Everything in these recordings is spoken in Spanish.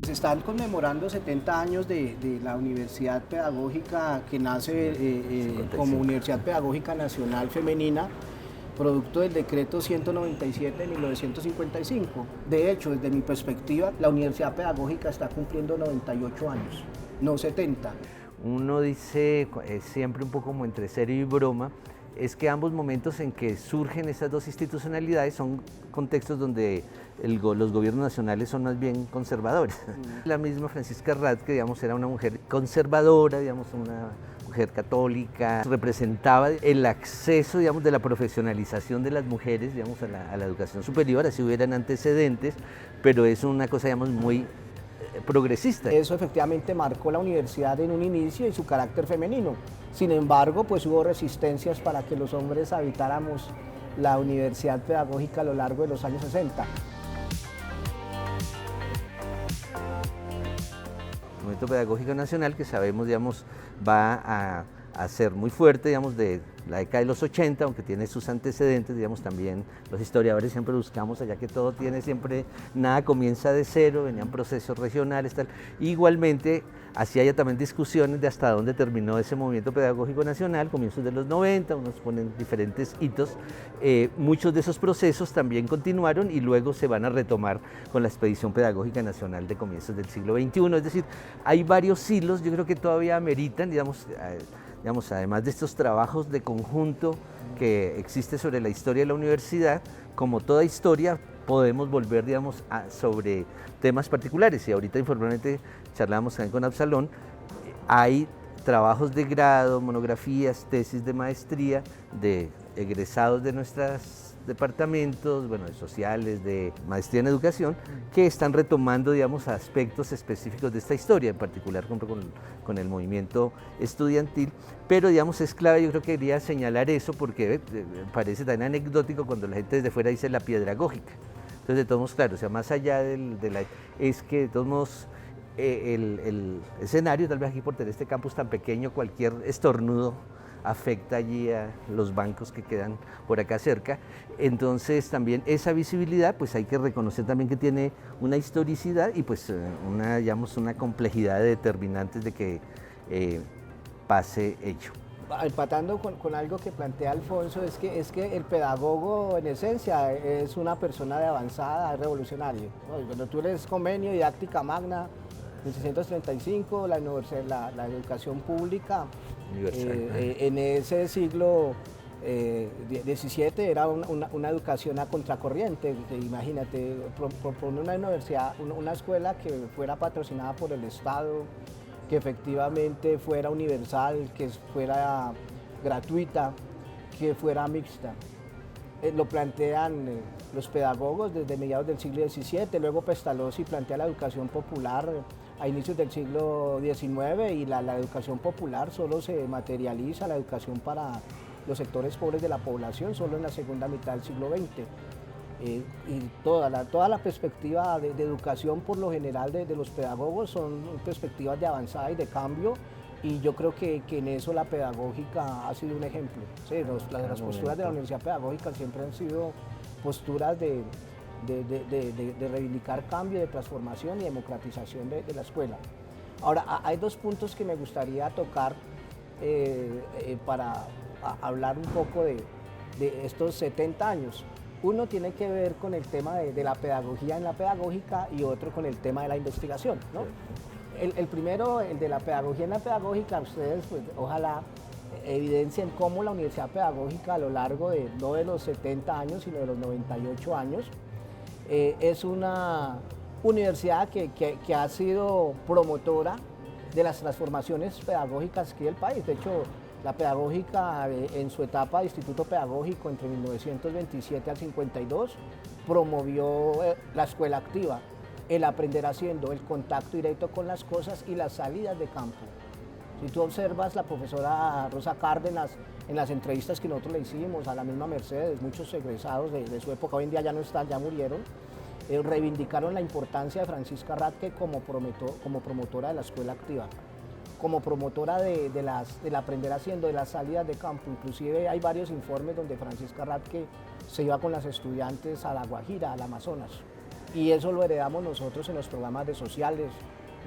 Se están conmemorando 70 años de la Universidad Pedagógica que nace como Universidad Pedagógica Nacional Femenina, producto del decreto 197 de 1955. De hecho, desde mi perspectiva, la Universidad Pedagógica está cumpliendo 98 años, no 70. Uno dice, siempre un poco como entre serio y broma, es que ambos momentos en que surgen esas dos institucionalidades son contextos donde los gobiernos nacionales son más bien conservadores. La misma Francisca Radke, digamos, era una mujer conservadora, digamos, una mujer católica, representaba el acceso, digamos, de la profesionalización de las mujeres, digamos, a la educación superior, así hubieran antecedentes, pero es una cosa, digamos, muy progresista. Eso efectivamente marcó la universidad en un inicio y su carácter femenino. Sin embargo, pues hubo resistencias para que los hombres habitáramos la universidad pedagógica a lo largo de los años 60. El movimiento pedagógico nacional, que sabemos, digamos, va a ser muy fuerte, digamos, de la década de los 80, aunque tiene sus antecedentes, digamos, también los historiadores siempre buscamos allá que todo tiene siempre, nada comienza de cero, venían procesos regionales, tal. Igualmente, así haya también discusiones de hasta dónde terminó ese movimiento pedagógico nacional, comienzos de los 90, unos ponen diferentes hitos, muchos de esos procesos también continuaron y luego se van a retomar con la Expedición Pedagógica Nacional de comienzos del siglo XXI, es decir, hay varios hilos, yo creo que todavía ameritan, digamos, además de estos trabajos de conjunto que existe sobre la historia de la universidad, como toda historia podemos volver, digamos, sobre temas particulares, y ahorita informalmente charlamos también con Absalón, hay trabajos de grado, monografías, tesis de maestría de egresados de nuestros departamentos, bueno, de sociales, de maestría en educación, que están retomando, digamos, aspectos específicos de esta historia, en particular con el movimiento estudiantil, pero, digamos, es clave, yo creo que quería señalar eso porque parece tan anecdótico cuando la gente desde fuera dice la piedragógica. Entonces, de todos modos, claro, o sea, más allá es que de todos modos el escenario, tal vez aquí por tener este campus tan pequeño, cualquier estornudo afecta allí a los bancos que quedan por acá cerca, entonces también esa visibilidad, pues hay que reconocer también que tiene una historicidad y pues digamos, una complejidad de determinantes de que pase ello. Empatando con algo que plantea Alfonso, es que el pedagogo en esencia es una persona de avanzada, es revolucionario, ¿no? Cuando tú eres convenio, didáctica magna, 1635, la educación pública, en ese siglo XVII era una educación a contracorriente. Imagínate, proponer una universidad, una escuela que fuera patrocinada por el Estado, que efectivamente fuera universal, que fuera gratuita, que fuera mixta. Lo plantean los pedagogos desde mediados del siglo XVII, luego Pestalozzi plantea la educación popular a inicios del siglo XIX y la educación popular solo se materializa, la educación para los sectores pobres de la población, solo en la segunda mitad del siglo XX. Y toda la perspectiva de educación por lo general de los pedagogos son perspectivas de avanzada y de cambio, y yo creo que en eso la pedagógica ha sido un ejemplo. Sí, las posturas de la Universidad Pedagógica siempre han sido posturas de reivindicar cambio, de transformación y democratización de la escuela. Ahora, hay dos puntos que me gustaría tocar para hablar un poco de estos 70 años. Uno tiene que ver con el tema de la pedagogía en la pedagógica y otro con el tema de la investigación, ¿no? El primero, el de la pedagogía en la pedagógica, ustedes pues, ojalá evidencien cómo la Universidad Pedagógica a lo largo no de los 70 años, sino de los 98 años, es una universidad que ha sido promotora de las transformaciones pedagógicas aquí del país. De hecho, la pedagógica en su etapa de instituto pedagógico entre 1927 al 52 promovió la escuela activa, el aprender haciendo, el contacto directo con las cosas y las salidas de campo. Si tú observas la profesora Rosa Cárdenas en las entrevistas que nosotros le hicimos a la misma Mercedes, muchos egresados de su época, hoy en día ya no están, ya murieron, reivindicaron la importancia de Francisca Radke como promotora de la escuela activa, como promotora del aprender haciendo, de las salidas de campo. Inclusive hay varios informes donde Francisca Radke se iba con las estudiantes a La Guajira, al Amazonas. Y eso lo heredamos nosotros en los programas de sociales,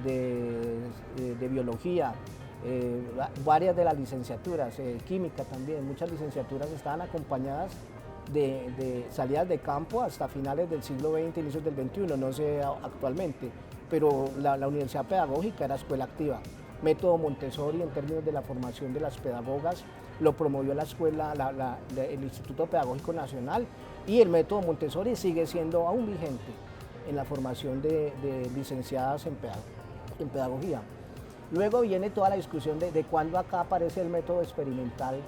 de biología, varias de las licenciaturas, química también. Muchas licenciaturas estaban acompañadas de salidas de campo hasta finales del siglo XX, inicios del XXI, no sé actualmente, pero la Universidad Pedagógica era escuela activa. Método Montessori en términos de la formación de las pedagogas lo promovió la escuela, el Instituto Pedagógico Nacional, y el método Montessori sigue siendo aún vigente en la formación de licenciadas en pedagogía. Luego viene toda la discusión de cuándo acá aparece el método experimental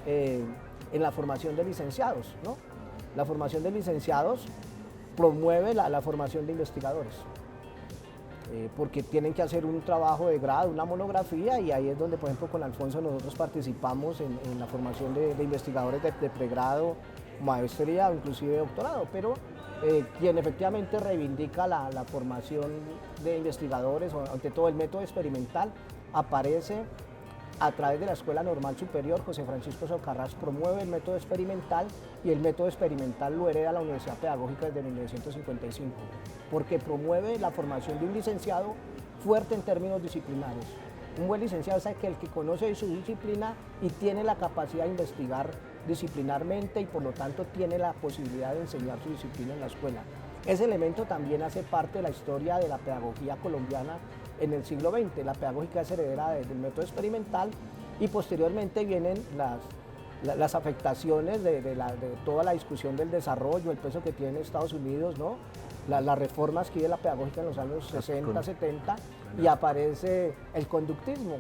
en la formación de licenciados, ¿no? La formación de licenciados promueve la formación de investigadores. Porque tienen que hacer un trabajo de grado, una monografía, y ahí es donde, por ejemplo, con Alfonso nosotros participamos en la formación de investigadores de pregrado, maestría o inclusive doctorado, pero quien efectivamente reivindica la formación de investigadores, o ante todo el método experimental, aparece a través de la Escuela Normal Superior. José Francisco Socarrás promueve el método experimental, y el método experimental lo hereda la Universidad Pedagógica desde 1955, porque promueve la formación de un licenciado fuerte en términos disciplinarios. Un buen licenciado es aquel que conoce su disciplina y tiene la capacidad de investigar disciplinarmente, y por lo tanto tiene la posibilidad de enseñar su disciplina en la escuela. Ese elemento también hace parte de la historia de la pedagogía colombiana en el siglo XX. La pedagógica es heredera del método experimental, y posteriormente vienen las afectaciones de toda la discusión del desarrollo, el peso que tiene Estados Unidos, ¿no? Las reformas que hizo la pedagógica en los años 60, 70, y aparece el conductismo,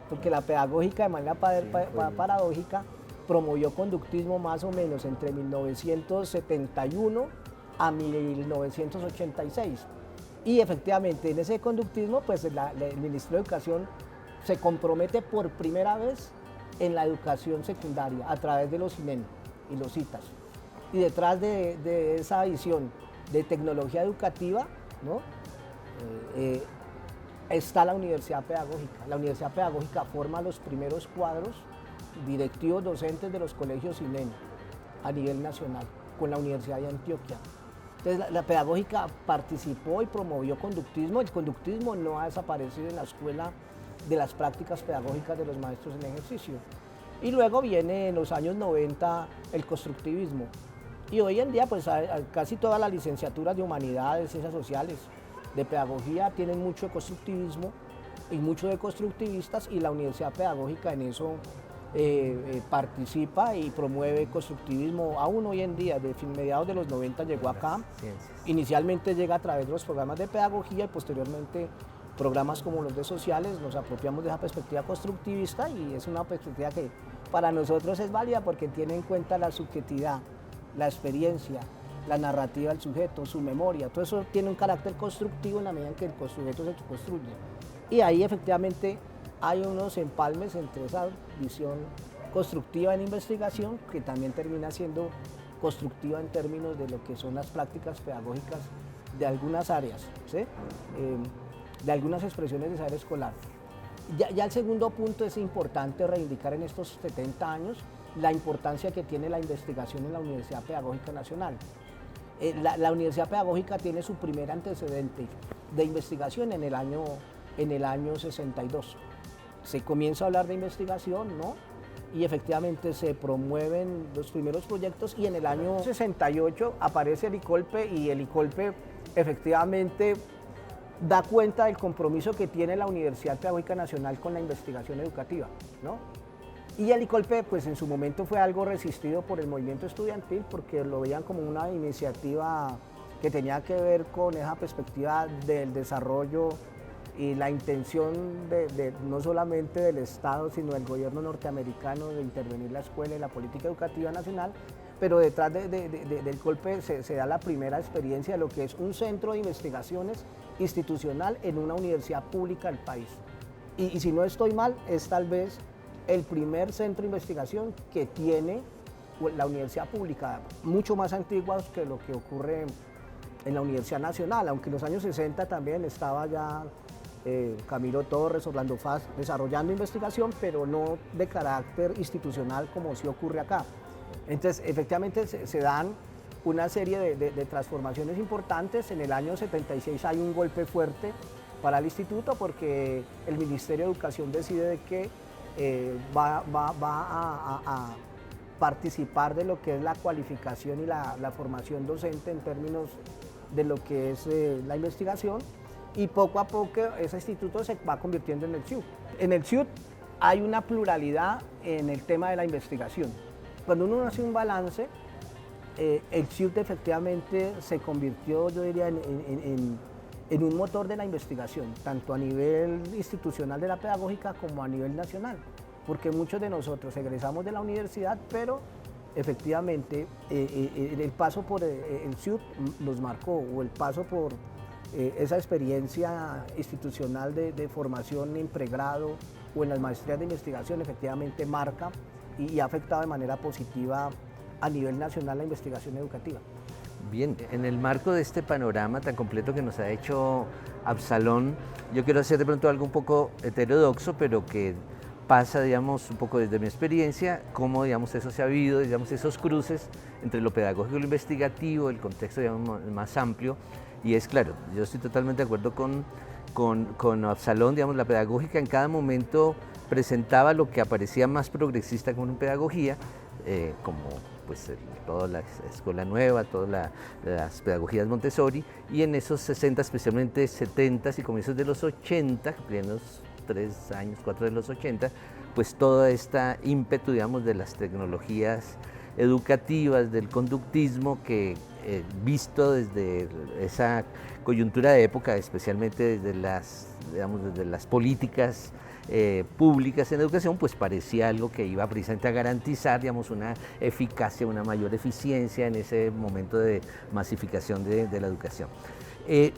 porque la pedagógica de manera paradójica promovió conductismo más o menos entre 1971 a 1986. Y efectivamente en ese conductismo pues el Ministerio de Educación se compromete por primera vez en la educación secundaria a través de los INEN y los CITAS. Y detrás de esa visión de tecnología educativa, ¿no? Está la Universidad Pedagógica. La Universidad Pedagógica forma los primeros cuadros directivos docentes de los colegios INEN a nivel nacional, con la Universidad de Antioquia. Entonces la pedagógica participó y promovió conductismo. El conductismo no ha desaparecido en la escuela de las prácticas pedagógicas de los maestros en ejercicio. Y luego viene en los años 90 el constructivismo. Y hoy en día pues casi todas las licenciaturas de humanidades, ciencias sociales, de pedagogía tienen mucho de constructivismo y mucho de constructivistas, y la Universidad Pedagógica en eso participa y promueve constructivismo. Aún hoy en día, desde mediados de los 90 llegó acá. Inicialmente llega a través de los programas de pedagogía, y posteriormente programas como los de sociales. Nos apropiamos de esa perspectiva constructivista, y es una perspectiva que para nosotros es válida porque tiene en cuenta la subjetividad, la experiencia, la narrativa del sujeto, su memoria. Todo eso tiene un carácter constructivo en la medida en que el sujeto se construye. Y ahí efectivamente hay unos empalmes entre esa visión constructiva en investigación, que también termina siendo constructiva en términos de lo que son las prácticas pedagógicas de algunas áreas, ¿sí? De algunas expresiones de saber escolar. Ya el segundo punto es importante reivindicar en estos 70 años la importancia que tiene la investigación en la Universidad Pedagógica Nacional. La Universidad Pedagógica tiene su primer antecedente de investigación en el año 62. Se comienza a hablar de investigación, ¿no? Y efectivamente se promueven los primeros proyectos, y en el año 68 aparece el ICOLPE, y el ICOLPE efectivamente da cuenta del compromiso que tiene la Universidad Pedagógica Nacional con la investigación educativa, ¿no? Y el ICOLPE pues en su momento fue algo resistido por el movimiento estudiantil, porque lo veían como una iniciativa que tenía que ver con esa perspectiva del desarrollo y la intención no solamente del Estado, sino del gobierno norteamericano de intervenir la escuela y la política educativa nacional. Pero detrás del ICOLPE se da la primera experiencia de lo que es un centro de investigaciones institucional en una universidad pública del país. Y si no estoy mal, es tal vez el primer centro de investigación que tiene la universidad pública, mucho más antiguos que lo que ocurre en la Universidad Nacional, aunque en los años 60 también estaba ya Camilo Torres, Orlando Faz, desarrollando investigación, pero no de carácter institucional como sí ocurre acá. Entonces, efectivamente se dan una serie de transformaciones importantes. En el año 76 hay un golpe fuerte para el instituto porque el Ministerio de Educación decide de que va a participar de lo que es la cualificación y la formación docente en términos de lo que es la investigación, y poco a poco ese instituto se va convirtiendo en el CIUT. En el CIUT hay una pluralidad en el tema de la investigación. Cuando uno hace un balance, el CIUT efectivamente se convirtió, yo diría, en un motor de la investigación, tanto a nivel institucional de la pedagógica como a nivel nacional, porque muchos de nosotros egresamos de la universidad, pero efectivamente el paso por el CIUT nos marcó, o el paso por esa experiencia institucional de formación en pregrado o en las maestrías de investigación efectivamente marca y ha afectado de manera positiva a nivel nacional la investigación educativa. Bien, en el marco de este panorama tan completo que nos ha hecho Absalón, yo quiero hacer de pronto algo un poco heterodoxo, pero que pasa, digamos, un poco desde mi experiencia, cómo, digamos, eso se ha vivido, digamos, esos cruces entre lo pedagógico y lo investigativo, el contexto, digamos, más amplio. Y es claro, yo estoy totalmente de acuerdo con Absalón, digamos, la pedagógica en cada momento presentaba lo que aparecía más progresista como en pedagogía, como pues toda la escuela nueva, todas las pedagogías Montessori, y en esos 60, especialmente 70 y comienzos de los 80, plenos 3 años, 4 de los 80, pues toda esta ímpetu, digamos, de las tecnologías educativas, del conductismo, que visto desde esa coyuntura de época, especialmente desde las políticas públicas en educación, pues parecía algo que iba precisamente a garantizar, digamos, una eficacia, una mayor eficiencia en ese momento de masificación de la educación.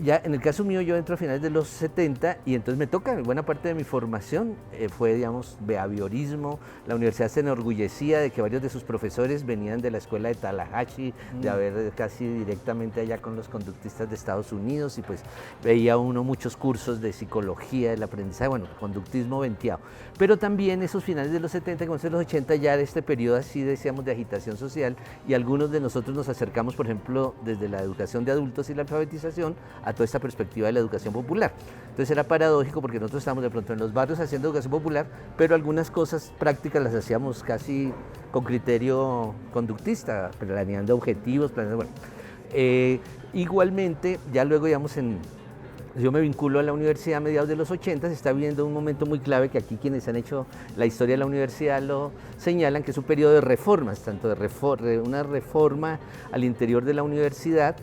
Ya en el caso mío, yo entro a finales de los 70 y entonces me toca, buena parte de mi formación fue, digamos, behaviorismo. La universidad se enorgullecía de que varios de sus profesores venían de la escuela de Tallahatchie, de haber casi directamente allá con los conductistas de Estados Unidos, y pues veía uno muchos cursos de psicología, del aprendizaje, bueno, conductismo venteado. Pero también esos finales de los 70 y comienzos de los 80, ya de este periodo así, decíamos, de agitación social, y algunos de nosotros nos acercamos, por ejemplo, desde la educación de adultos y la alfabetización, a toda esta perspectiva de la educación popular. Entonces era paradójico porque nosotros estábamos de pronto en los barrios haciendo educación popular, pero algunas cosas prácticas las hacíamos casi con criterio conductista, planeando objetivos, bueno. Igualmente, ya luego, digamos, yo me vinculo a la universidad a mediados de los 80, se está viviendo un momento muy clave que aquí quienes han hecho la historia de la universidad lo señalan, que es un periodo de reformas, tanto de una reforma al interior de la universidad,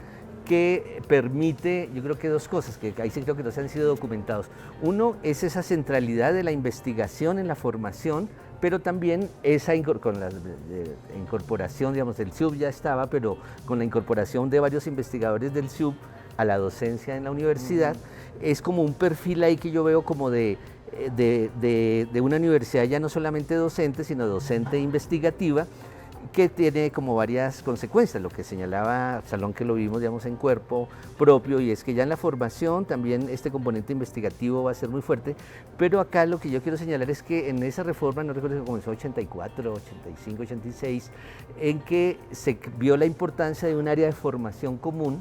que permite, yo creo que dos cosas, que ahí sí creo que no se han sido documentados. Uno es esa centralidad de la investigación en la formación, pero también esa con la incorporación, digamos, del CIUB ya estaba, pero con la incorporación de varios investigadores del CIUB a la docencia en la universidad, es como un perfil ahí que yo veo como de una universidad ya no solamente docente, sino docente investigativa, que tiene como varias consecuencias, lo que señalaba Absalón, que lo vimos, digamos, en cuerpo propio, y es que ya en la formación también este componente investigativo va a ser muy fuerte, pero acá lo que yo quiero señalar es que en esa reforma, no recuerdo si comenzó 84, 85, 86, en que se vio la importancia de un área de formación común,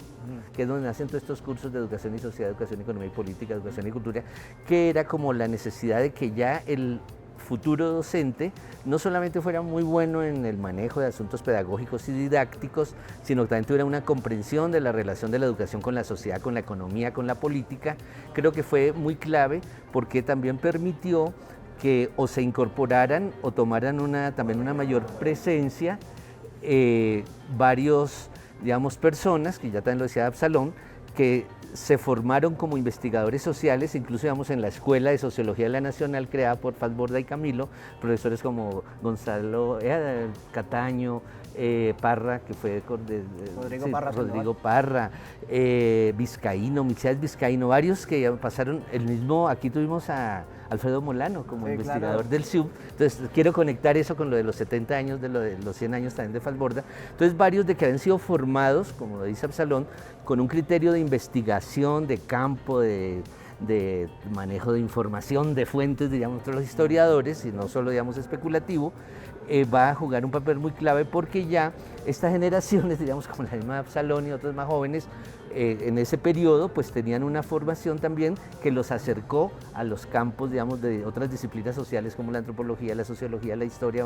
que es donde nacen todos estos cursos de educación y sociedad, educación, economía y política, educación y cultura, que era como la necesidad de que ya el futuro docente no solamente fuera muy bueno en el manejo de asuntos pedagógicos y didácticos, sino que también tuviera una comprensión de la relación de la educación con la sociedad, con la economía, con la política. Creo que fue muy clave porque también permitió que o se incorporaran o tomaran también una mayor presencia varios, digamos, personas, que ya también lo decía Absalón, que se formaron como investigadores sociales, incluso, digamos, en la Escuela de Sociología de la Nacional, creada por Faz Borda y Camilo, profesores como Gonzalo Cataño, Parra, que fue Rodrigo Parra, Rodrigo Parra, Vizcaíno, Michel Vizcaíno, varios que pasaron el mismo, aquí tuvimos a Alfredo Molano como investigador del CIUB, entonces quiero conectar eso con lo de los 70 años, de lo de los 100 años también de Falborda, entonces varios de que habían sido formados, como lo dice Absalón, con un criterio de investigación, de campo, de manejo de información, de fuentes, digamos, entre los historiadores, y no solo, digamos, especulativo, va a jugar un papel muy clave porque ya estas generaciones, digamos, como la misma Absalón y otros más jóvenes, en ese periodo, pues tenían una formación también que los acercó a los campos, digamos, de otras disciplinas sociales como la antropología, la sociología, la historia,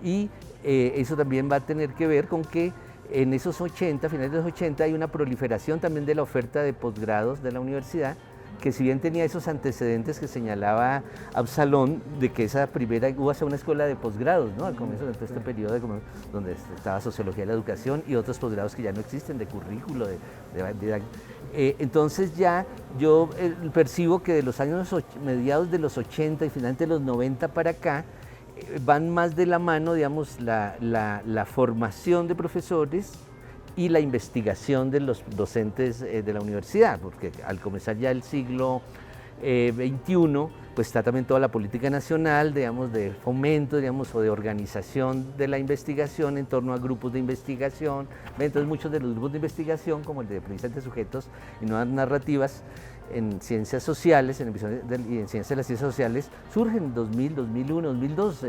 y eso también va a tener que ver con que en esos 80, finales de los 80, hay una proliferación también de la oferta de posgrados de la universidad, que si bien tenía esos antecedentes que señalaba Absalón, de que esa primera hubo hasta una escuela de posgrados, ¿no? Al comienzo de este periodo donde estaba sociología de la educación y otros posgrados que ya no existen, de currículo, entonces ya yo percibo que de los años mediados de los 80 y finalmente de los 90 para acá, van más de la mano, digamos, la formación de profesores y la investigación de los docentes de la universidad, porque al comenzar ya el siglo XXI, pues está también toda la política nacional, digamos, de fomento, digamos, o de organización de la investigación en torno a grupos de investigación. Entonces muchos de los grupos de investigación, como el de aprendizaje de sujetos y nuevas narrativas, en ciencias sociales, y en ciencias de las ciencias sociales, surgen en 2000, 2001, 2002.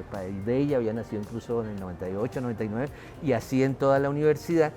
Paideia había nacido incluso en el 98, 99, y así en toda la universidad.